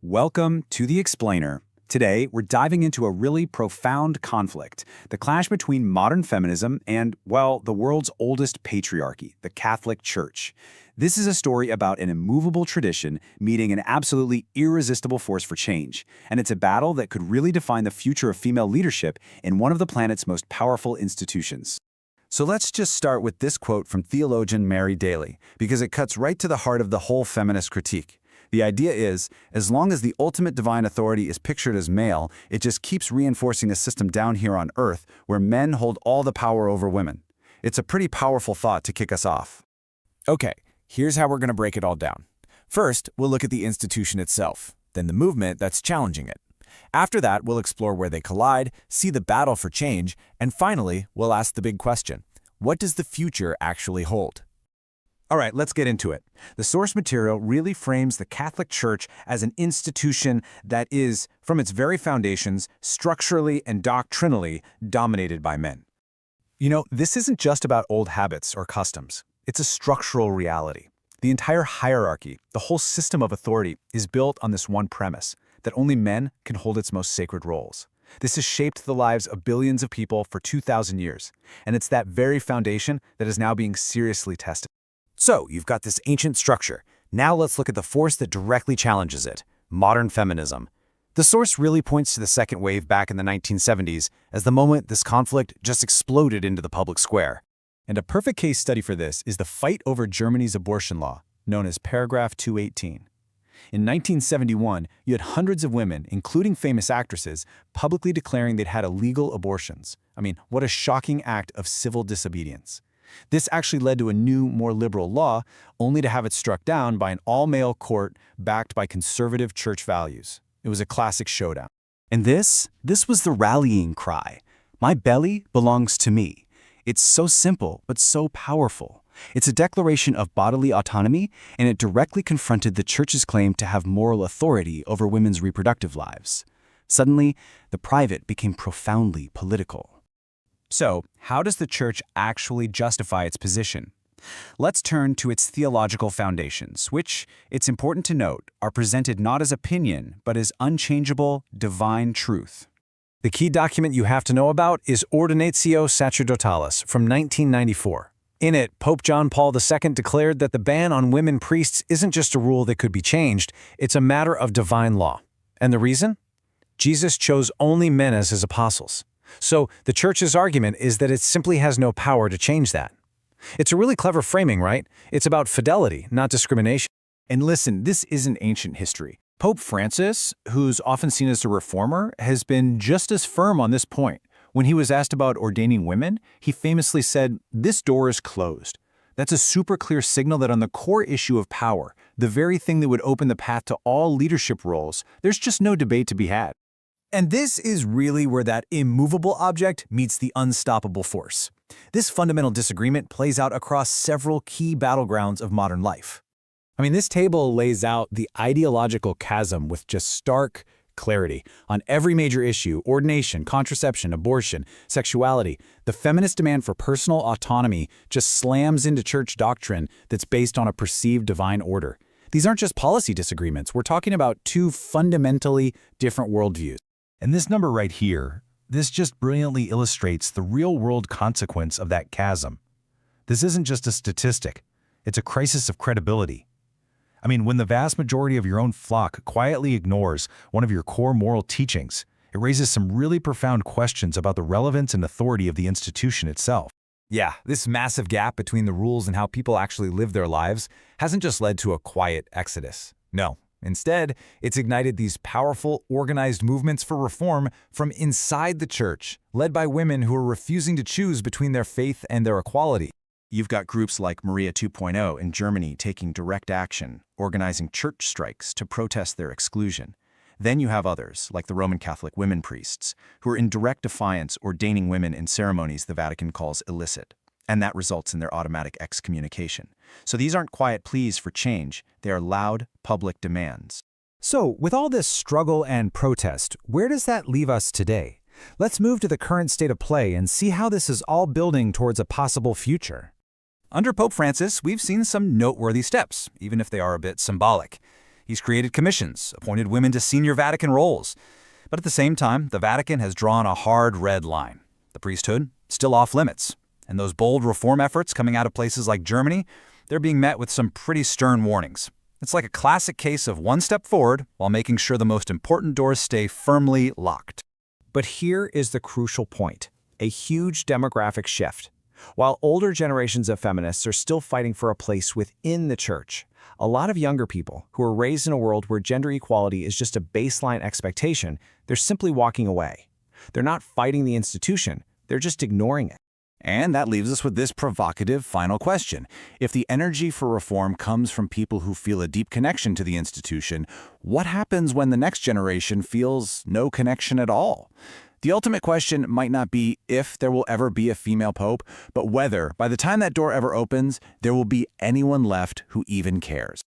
Welcome to The Explainer. Today, we're diving into a really profound conflict, the clash between modern feminism and, well, the world's oldest patriarchy, the Catholic Church. This is a story about an immovable tradition meeting an absolutely irresistible force for change, and it's a battle that could really define the future of female leadership in one of the planet's most powerful institutions. So let's just start with this quote from theologian Mary Daly, because it cuts right to the heart of the whole feminist critique. The idea is, as long as the ultimate divine authority is pictured as male, it just keeps reinforcing a system down here on Earth where men hold all the power over women. It's a pretty powerful thought to kick us off. Okay, here's how we're going to break it all down. First, we'll look at the institution itself, then the movement that's challenging it. After that, we'll explore where they collide, see the battle for change, and finally, we'll ask the big question: what does the future actually hold? All right, let's get into it. The source material really frames the Catholic Church as an institution that is, from its very foundations, structurally and doctrinally dominated by men. You know, this isn't just about old habits or customs. It's a structural reality. The entire hierarchy, the whole system of authority, is built on this one premise, that only men can hold its most sacred roles. This has shaped the lives of billions of people for 2,000 years, and it's that very foundation that is now being seriously tested. So, you've got this ancient structure. Now let's look at the force that directly challenges it: modern feminism. The source really points to the second wave back in the 1970s as the moment this conflict just exploded into the public square. And a perfect case study for this is the fight over Germany's abortion law, known as Paragraph 218. In 1971, you had hundreds of women, including famous actresses, publicly declaring they'd had illegal abortions. I mean, what a shocking act of civil disobedience. This actually led to a new, more liberal law, only to have it struck down by an all-male court backed by conservative church values. It was a classic showdown. And this was the rallying cry. My belly belongs to me. It's so simple, but so powerful. It's a declaration of bodily autonomy, and it directly confronted the church's claim to have moral authority over women's reproductive lives. Suddenly, the private became profoundly political. So, how does the church actually justify its position? Let's turn to its theological foundations, which, it's important to note, are presented not as opinion, but as unchangeable, divine truth. The key document you have to know about is Ordinatio Sacerdotalis from 1994. In it, Pope John Paul II declared that the ban on women priests isn't just a rule that could be changed, it's a matter of divine law. And the reason? Jesus chose only men as his apostles. So the church's argument is that it simply has no power to change that. It's a really clever framing, right? It's about fidelity, not discrimination. And listen, this isn't ancient history. Pope Francis, who's often seen as a reformer, has been just as firm on this point. When he was asked about ordaining women, he famously said, "This door is closed." That's a super clear signal that on the core issue of power, the very thing that would open the path to all leadership roles, there's just no debate to be had. And this is really where that immovable object meets the unstoppable force. This fundamental disagreement plays out across several key battlegrounds of modern life. I mean, this table lays out the ideological chasm with just stark clarity. On every major issue: ordination, contraception, abortion, sexuality, the feminist demand for personal autonomy just slams into church doctrine that's based on a perceived divine order. These aren't just policy disagreements. We're talking about two fundamentally different worldviews. And this number right here, this just brilliantly illustrates the real-world consequence of that chasm. This isn't just a statistic. It's a crisis of credibility. I mean, when the vast majority of your own flock quietly ignores one of your core moral teachings, it raises some really profound questions about the relevance and authority of the institution itself. Yeah, this massive gap between the rules and how people actually live their lives hasn't just led to a quiet exodus. No. Instead, it's ignited these powerful, organized movements for reform from inside the church, led by women who are refusing to choose between their faith and their equality. You've got groups like Maria 2.0 in Germany taking direct action, organizing church strikes to protest their exclusion. Then you have others, like the Roman Catholic women priests, who are in direct defiance ordaining women in ceremonies the Vatican calls illicit. And that results in their automatic excommunication. So these aren't quiet pleas for change, they are loud, public demands. So, with all this struggle and protest, where does that leave us today? Let's move to the current state of play and see how this is all building towards a possible future. Under Pope Francis, we've seen some noteworthy steps, even if they are a bit symbolic. He's created commissions, appointed women to senior Vatican roles. But at the same time, the Vatican has drawn a hard red line. The priesthood, still off limits. And those bold reform efforts coming out of places like Germany, they're being met with some pretty stern warnings. It's like a classic case of one step forward while making sure the most important doors stay firmly locked. But here is the crucial point: a huge demographic shift. While older generations of feminists are still fighting for a place within the church, a lot of younger people who are raised in a world where gender equality is just a baseline expectation, they're simply walking away. They're not fighting the institution, they're just ignoring it. And that leaves us with this provocative final question. If the energy for reform comes from people who feel a deep connection to the institution, what happens when the next generation feels no connection at all? The ultimate question might not be if there will ever be a female pope, but whether, by the time that door ever opens, there will be anyone left who even cares.